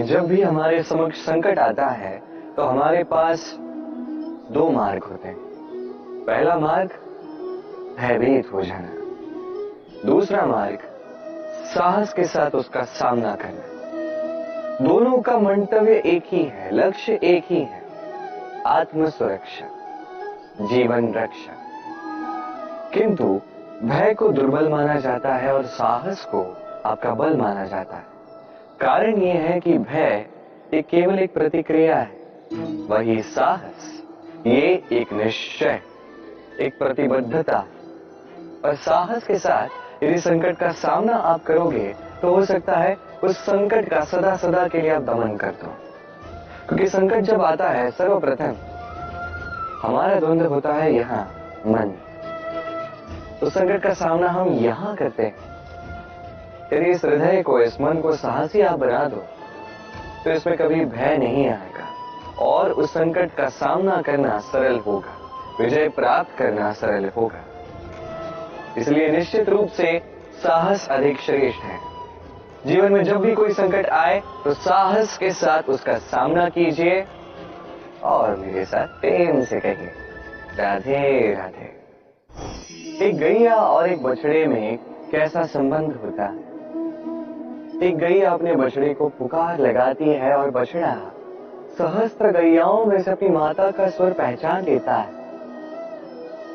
में जब भी हमारे समक्ष संकट आता है तो हमारे पास दो मार्ग होते हैं। पहला मार्ग भयभीत हो जाना, दूसरा मार्ग साहस के साथ उसका सामना करना। दोनों का मंतव्य एक ही है, लक्ष्य एक ही है, आत्म सुरक्षा, जीवन रक्षा। किंतु भय को दुर्बल माना जाता है और साहस को आपका बल माना जाता है। कारण यह है कि भय ये केवल एक प्रतिक्रिया है, वही साहस ये एक निश्चय, एक प्रतिबद्धता। और साहस के साथ यदि संकट का सामना आप करोगे तो हो सकता है उस संकट का सदा सदा के लिए आप दमन कर दो। क्योंकि संकट जब आता है सर्वप्रथम हमारा द्वंद्व होता है यहाँ मन। तो संकट का सामना हम यहां करते हैं। यदि इस हृदय को, इस मन को साहसी आप बना दो तो इसमें कभी भय नहीं आएगा और उस संकट का सामना करना सरल होगा, विजय प्राप्त करना सरल होगा। इसलिए निश्चित रूप से साहस अधिक श्रेष्ठ है। जीवन में जब भी कोई संकट आए तो साहस के साथ उसका सामना कीजिए और मेरे साथ प्रेम से कहिए राधे राधे। एक गैया और एक बछड़े में कैसा संबंध होता है। एक गैया अपने बछड़े को पुकार लगाती है और बछड़ा सहस्त्र गैयाओं में से अपनी माता का स्वर पहचान लेता है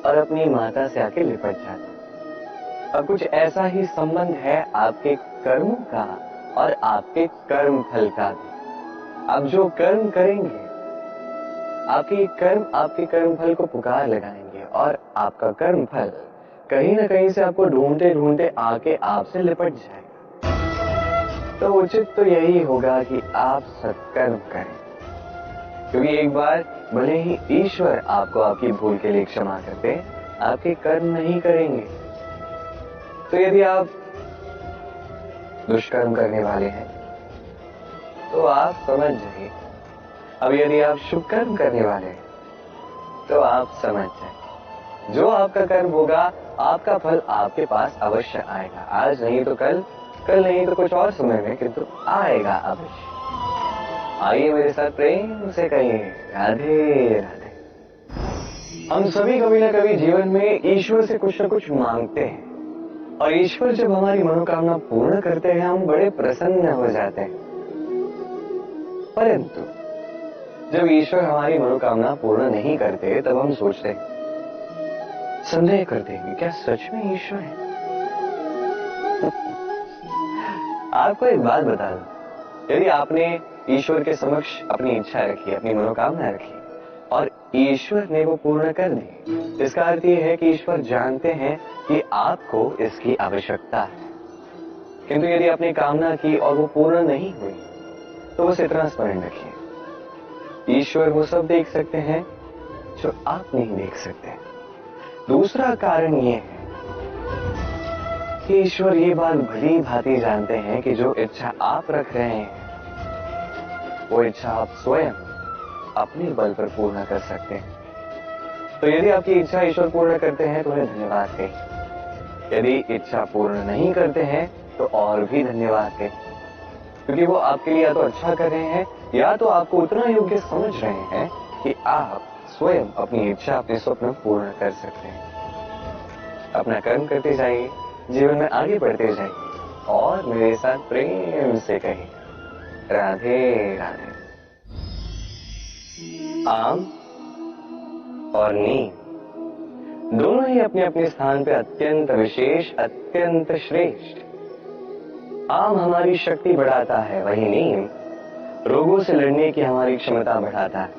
और अपनी माता से आके लिपट जाता है। अब कुछ ऐसा ही संबंध है आपके कर्मों का और आपके कर्म फल का भी। आप जो कर्म करेंगे आपके कर्म फल को पुकार लगाएंगे और आपका कर्म फल कहीं ना कहीं से आपको ढूंढते ढूंढते आके आपसे लिपट जाएगा। तो उचित तो यही होगा कि आप सत्कर्म करें, क्योंकि एक बार भले ही ईश्वर आपको आपकी भूल के लिए क्षमा करते, आपके कर्म नहीं करेंगे। तो यदि आप दुष्कर्म करने वाले हैं तो आप समझ जाइए। अब यदि आप शुभ कर्म करने वाले हैं तो आप समझ जाइए, जो आपका कर्म होगा आपका फल आपके पास अवश्य आएगा। आज नहीं तो कल, कल नहीं तो कुछ और समय में, किंतु आएगा अवश्य। आइए मेरे साथ प्रेम से कहिए राधे राधे। हम सभी कभी ना कभी जीवन में ईश्वर से कुछ ना कुछ मांगते हैं और ईश्वर जब हमारी मनोकामना पूर्ण करते हैं हम बड़े प्रसन्न हो जाते हैं। परंतु जब ईश्वर हमारी मनोकामना पूर्ण नहीं करते तब हम सोचते हैं, संदेह करते हैं, क्या सच में ईश्वर है? आपको एक बात बता दूं, यदि आपने ईश्वर के समक्ष अपनी इच्छा रखी, अपनी मनोकामना रखी और ईश्वर ने वो पूर्ण कर दी, इसका अर्थ ये है कि ईश्वर जानते हैं कि आपको इसकी आवश्यकता है। किंतु यदि आपने कामना की और वो पूर्ण नहीं हुई तो बस इतना स्मरण रखिए, ईश्वर वो सब देख सकते हैं जो आप नहीं देख सकते। दूसरा कारण ये है कि ईश्वर ये बात भली भांति जानते हैं कि जो इच्छा आप रख रहे हैं वो इच्छा आप स्वयं अपने बल पर पूर्ण कर सकते हैं। तो यदि आपकी इच्छा ईश्वर पूर्ण करते हैं तो उन्हें धन्यवाद कहिए, यदि इच्छा पूर्ण नहीं करते हैं तो और भी धन्यवाद कहिए, क्योंकि वो आपके लिए या तो अच्छा कर रहे हैं या तो आपको उतना योग्य समझ रहे हैं कि आप स्वयं अपनी इच्छा, अपने स्वप्न पूर्ण कर सकते हैं। अपना कर्म करते जाइए, जीवन में आगे बढ़ते जाइए और मेरे साथ प्रेम से कहिए राधे राधे। आम और नीम दोनों ही अपने अपने स्थान पे अत्यंत विशेष, अत्यंत श्रेष्ठ। आम हमारी शक्ति बढ़ाता है, वही नीम रोगों से लड़ने की हमारी क्षमता बढ़ाता है।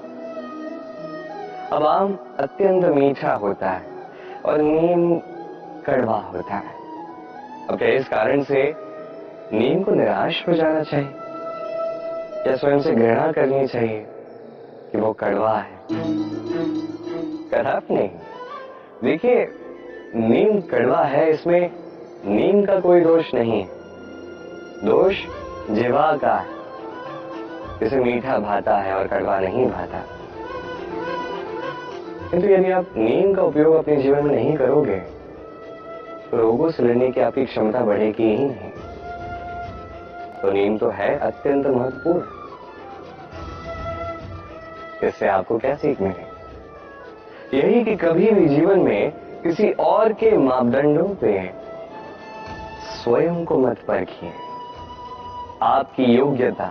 अब आम अत्यंत मीठा होता है और नीम कड़वा होता है। अब क्या इस कारण से नीम को निराश हो जाना चाहिए या स्वयं से घृणा करनी चाहिए कि वो कड़वा है? कदापि नहीं। देखिए, नीम कड़वा है, इसमें नीम का कोई दोष नहीं है, दोष जिह्वा का है। इसे मीठा भाता है और कड़वा नहीं भाता। किंतु यदि आप नीम का उपयोग अपने जीवन में नहीं करोगे तो रोगों से लड़ने की आपकी क्षमता बढ़ेगी ही नहीं। तो नीम तो है अत्यंत महत्वपूर्ण, इससे आपको क्या सीख मिली? यही कि कभी भी जीवन में किसी और के मापदंडों पे स्वयं को मत परखिए। आपकी योग्यता,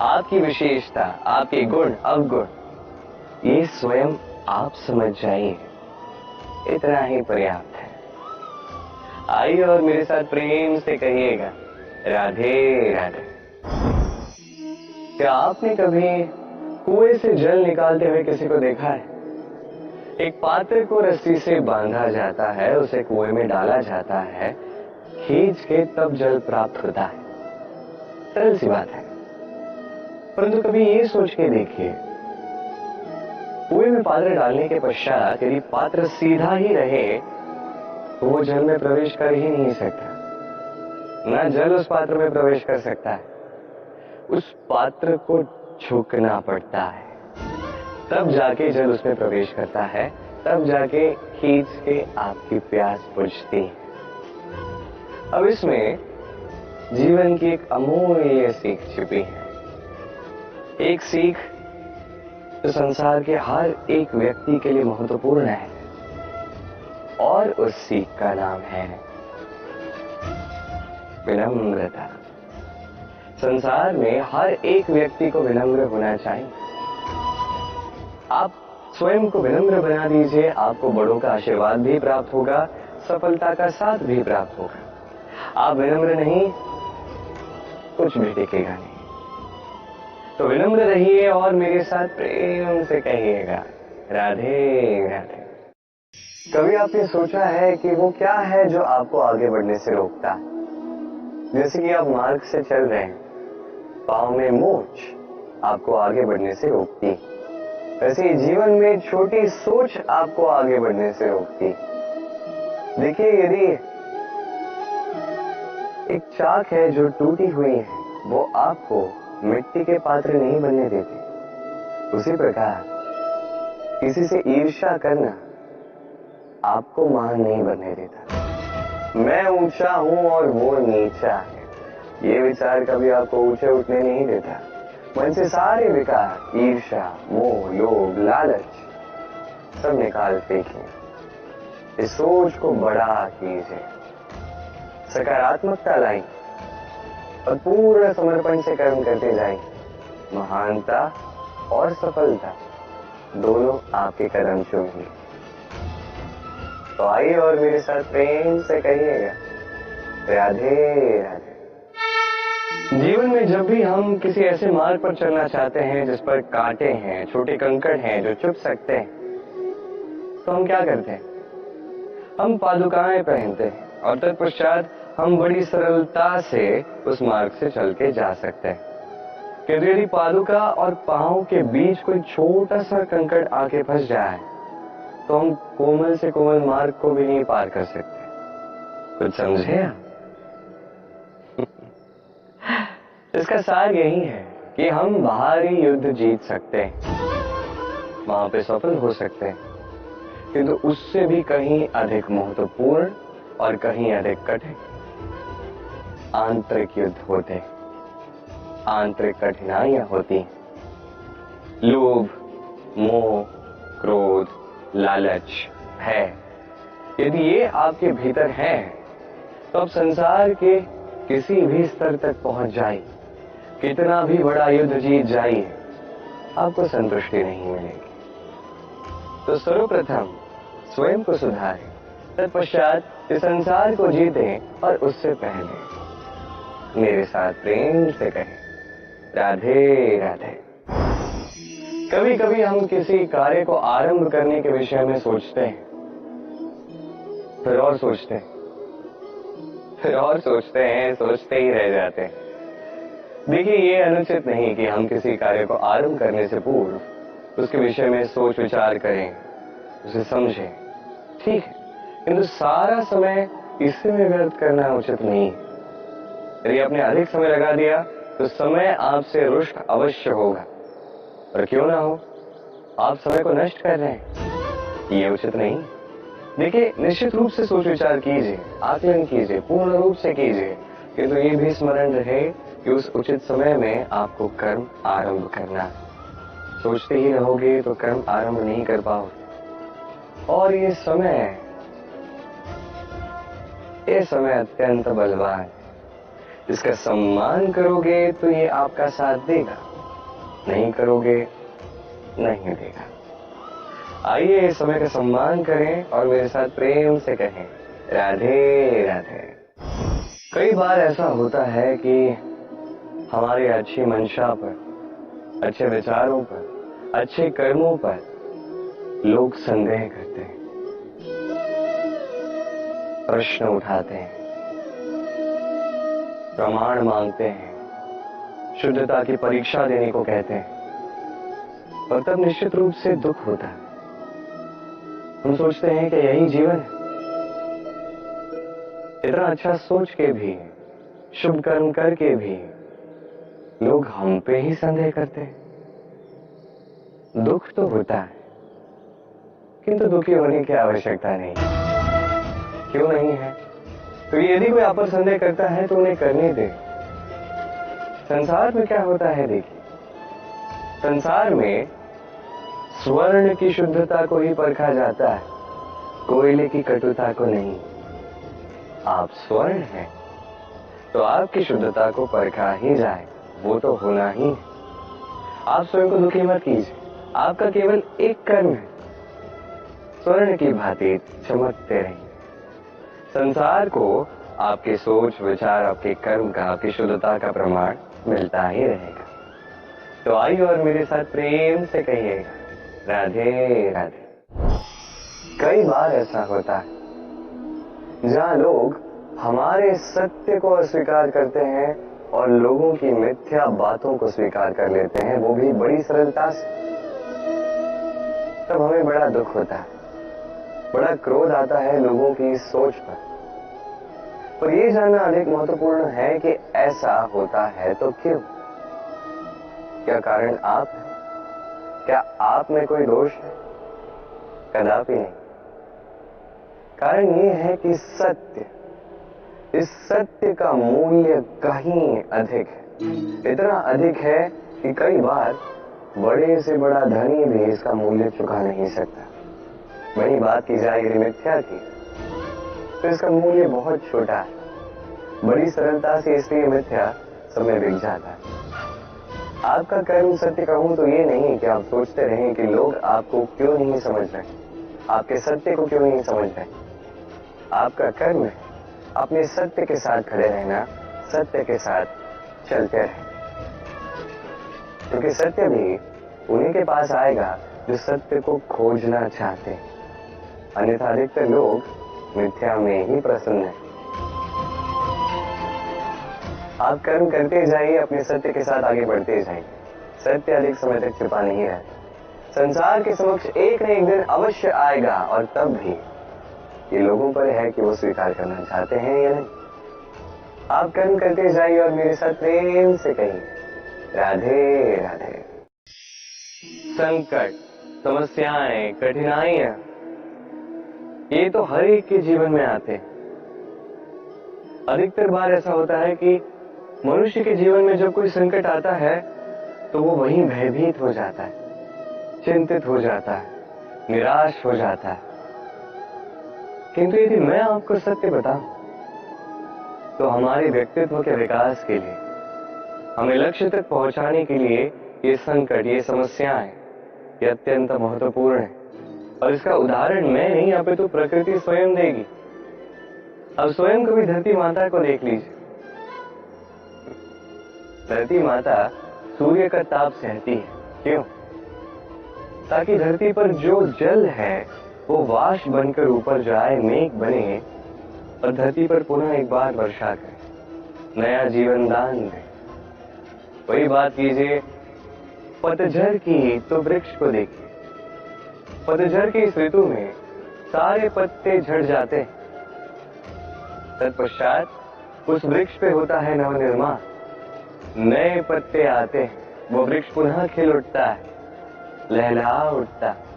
आपकी विशेषता, आपके गुण अवगुण, ये स्वयं आप समझ जाइए, इतना ही पर्याप्त है। आइए और मेरे साथ प्रेम से कहिएगा, राधे राधे। क्या आपने कभी कुएं से जल निकालते हुए किसी को देखा है? एक पात्र को रस्सी से बांधा जाता है, उसे कुएं में डाला जाता है, खींच के तब जल प्राप्त होता है। सरल सी बात है, परंतु कभी ये सोच के देखिए, कुएं में पात्र डालने के पश्चात यदि पात्र सीधा ही रहे तो वो जल में प्रवेश कर ही नहीं सकता, ना जल उस पात्र में प्रवेश कर सकता है। उस पात्र को झुकना पड़ता है, तब जाके जल उसमें प्रवेश करता है, तब जाके खींच के आपकी प्यास बुझती है। अब इसमें जीवन की एक अमूल्य सीख छिपी है, एक सीख जो संसार के हर एक व्यक्ति के लिए महत्वपूर्ण है, और उस सीख का नाम है विनम्रता। संसार में हर एक व्यक्ति को विनम्र होना चाहिए। आप स्वयं को विनम्र बना दीजिए, आपको बड़ों का आशीर्वाद भी प्राप्त होगा, सफलता का साथ भी प्राप्त होगा। आप विनम्र नहीं, कुछ भी टिकेगा नहीं। तो विनम्र रहिए और मेरे साथ प्रेम से कहिएगा, राधे राधे। कभी आपने सोचा है कि वो क्या है जो आपको आगे बढ़ने से रोकता है? जैसे कि आप मार्ग से चल रहे हैं, पांव में मोच आपको आगे बढ़ने से रोकती है, वैसे जीवन में छोटी सोच आपको आगे बढ़ने से रोकती है। देखिए, यदि एक चाक है जो टूटी हुई है, वो आपको मिट्टी के पात्र नहीं बनने देती। उसी प्रकार किसी से ईर्ष्या करना आपको महान नहीं बनने देता। मैं ऊंचा हूं और वो नीचा है, ये विचार कभी आपको ऊंचे उठने नहीं देता। मन से सारे विकार, ईर्ष्या, मोह, लोभ, लालच सब निकाल फेंकिए। इस सोच को बड़ा कीजिए, सकारात्मकता लाई और पूर्ण समर्पण से कर्म करते जाइए। महानता और सफलता दोनों आपके कदम चूमेंगे। तो आइए और मेरे साथ प्रेम से कहिएगा, राधे राधे। जीवन में जब भी हम किसी ऐसे मार्ग पर चलना चाहते हैं जिस पर कांटे हैं, छोटे कंकड़ हैं जो चुभ सकते हैं, तो हम क्या करते हैं? हम पादुकाएं पहनते हैं और तत्पश्चात हम बड़ी सरलता से उस मार्ग से चल के जा सकते हैं। किंतु यदि पादुका और पांव के बीच कोई छोटा सा कंकड़ आके फंस जाए तो हम कोमल से कोमल मार्ग को भी नहीं पार कर सकते। कुछ समझे आप? इसका सार यही है कि हम बाहरी युद्ध जीत सकते हैं, वहां पे सफल हो सकते हैं, किंतु उससे भी कहीं अधिक महत्वपूर्ण और कहीं अधिक कठिन आंतरिक युद्ध होते हैं, आंतरिक कठिनाइयां होती हैं। लोभ, मोह, क्रोध, लालच, भय, यदि ये आपके भीतर है तो आप संसार के किसी भी स्तर तक पहुंच जाइए, कितना भी बड़ा युद्ध जीत जाइए, आपको संतुष्टि नहीं मिलेगी। तो सर्वप्रथम स्वयं को सुधारें, तत्पश्चात इस संसार को जीतें और उससे पहले मेरे साथ प्रेम से कहें, राधे राधे। कभी कभी हम किसी कार्य को आरंभ करने के विषय में सोचते हैं, फिर और सोचते हैं, फिर और सोचते हैं, सोचते ही रह जाते हैं। देखिए, ये अनुचित नहीं कि हम किसी कार्य को आरंभ करने से पूर्व उसके विषय में सोच विचार करें, उसे समझें, ठीक है, किंतु सारा समय इसी में व्यर्थ करना उचित नहीं है। यदि आपने अधिक समय लगा दिया तो समय आपसे रुष्ट अवश्य होगा, और क्यों ना हो, आप समय को नष्ट कर रहे हैं, ये उचित नहीं। देखिए, निश्चित रूप से सोच विचार कीजिए, आकलन कीजिए, पूर्ण रूप से कीजिए, किंतु ये भी स्मरण रहे कि उस उचित समय में आपको कर्म आरंभ करना है। सोचते ही रहोगे तो कर्म आरंभ नहीं कर पाओगे। और ये समय अत्यंत बलवान है। इसका सम्मान करोगे तो ये आपका साथ देगा, नहीं करोगे नहीं देगा। आइए इस समय का सम्मान करें और मेरे साथ प्रेम से कहें राधे राधे। कई बार ऐसा होता है कि हमारी अच्छी मंशा पर, अच्छे विचारों पर, अच्छे कर्मों पर लोग संदेह करते हैं, प्रश्न उठाते हैं, प्रमाण मांगते हैं, शुद्धता की परीक्षा देने को कहते हैं, और तब निश्चित रूप से दुख होता है। हम सोचते हैं कि यही जीवन है। इतना अच्छा सोच के भी, शुभ कर्म करके भी लोग हम पे ही संदेह करते हैं। दुख तो होता है, किंतु दुखी होने की आवश्यकता नहीं। क्यों नहीं है? तो यदि कोई आप पर संदेह करता है तो उन्हें करने दे। संसार में क्या होता है देखिए, संसार में स्वर्ण की शुद्धता को ही परखा जाता है, कोयले की कटुता को नहीं। आप स्वर्ण हैं तो आपकी शुद्धता को परखा ही जाए, वो तो होना ही है। आप स्वयं को दुखी मत कीजिए, आपका केवल एक कर्म है, स्वर्ण की भांति चमकते रहिए। संसार को आपके सोच विचार, आपके कर्म का, आपकी शुद्धता का प्रमाण मिलता ही रहेगा। तो आइए और मेरे साथ प्रेम से कहिएगा राधे राधे। कई बार ऐसा होता है जहां लोग हमारे सत्य को अस्वीकार करते हैं और लोगों की मिथ्या बातों को स्वीकार कर लेते हैं, वो भी बड़ी सरलता से। तब हमें बड़ा दुख होता है, बड़ा क्रोध आता है लोगों की सोच पर यह जानना अधिक महत्वपूर्ण है कि ऐसा होता है तो क्यों? क्या कारण आप है? क्या आप में कोई दोष है? कदापि नहीं। कारण ये है कि सत्य, इस सत्य का मूल्य कहीं अधिक है। इतना अधिक है कि कई बार बड़े से बड़ा धनी भी इसका मूल्य चुका नहीं सकता। वही बात की जाए यदि मिथ्या की, तो इसका मूल्य बहुत छोटा है, बड़ी सरलता से इसलिए मिथ्या समय बिक जाता है। आपका कर्म सत्य कहूं तो ये नहीं कि आप सोचते रहें कि लोग आपको क्यों नहीं समझ रहे, आपके सत्य को क्यों नहीं समझ रहे। आपका कर्म है अपने सत्य के साथ खड़े रहना, सत्य के साथ चलते रहें, क्योंकि सत्य भी उन्हीं के पास आएगा जो सत्य को खोजना चाहते हैं। अन्यथा अधिकतर लोग मिथ्या में ही प्रसन्न हैं। आप कर्म करते जाइए, अपने सत्य के साथ आगे बढ़ते जाइए। सत्य अधिक समय तक छिपा नहीं रहता, संसार के समक्ष एक न एक दिन अवश्य आएगा, और तब भी ये लोगों पर है कि वो स्वीकार करना चाहते हैं या नहीं। आप कर्म करते जाइए और मेरे साथ प्रेम से कहिए राधे राधे। संकट, समस्याएं, कठिनाइयां, ये तो हर एक के जीवन में आते हैं। अधिकतर बार ऐसा होता है कि मनुष्य के जीवन में जब कोई संकट आता है तो वो वहीं भयभीत हो जाता है, चिंतित हो जाता है, निराश हो जाता है। किंतु यदि मैं आपको सत्य बताऊं तो हमारे व्यक्तित्व के विकास के लिए, हमें लक्ष्य तक पहुंचाने के लिए ये संकट, ये समस्याएं, ये अत्यंत महत्वपूर्ण है। और इसका उदाहरण मैं नहीं, अपितु प्रकृति स्वयं देगी। अब स्वयं कभी धरती माता को देख लीजिए। धरती माता सूर्य का ताप सहती है, क्यों? ताकि धरती पर जो जल है वो वाष्प बनकर ऊपर जाए, मेघ बने और धरती पर पुनः एक बार वर्षा करे, नया जीवन दान दे। वही बात कीजिए पतझड़ की, तो वृक्ष को देखिए। पतझड़ की इस ऋतु में सारे पत्ते झड़ जाते हैं, तत्पश्चात उस वृक्ष पे होता है नवनिर्माण, नए पत्ते आते हैं, वो वृक्ष पुनः खिल उठता है, लहलहा उठता है।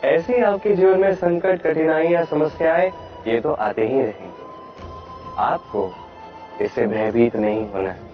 ऐसे ही आपके जीवन में संकट, कठिनाइयां, समस्याएं, ये तो आते ही रहेंगे। आपको इससे भयभीत नहीं होना है।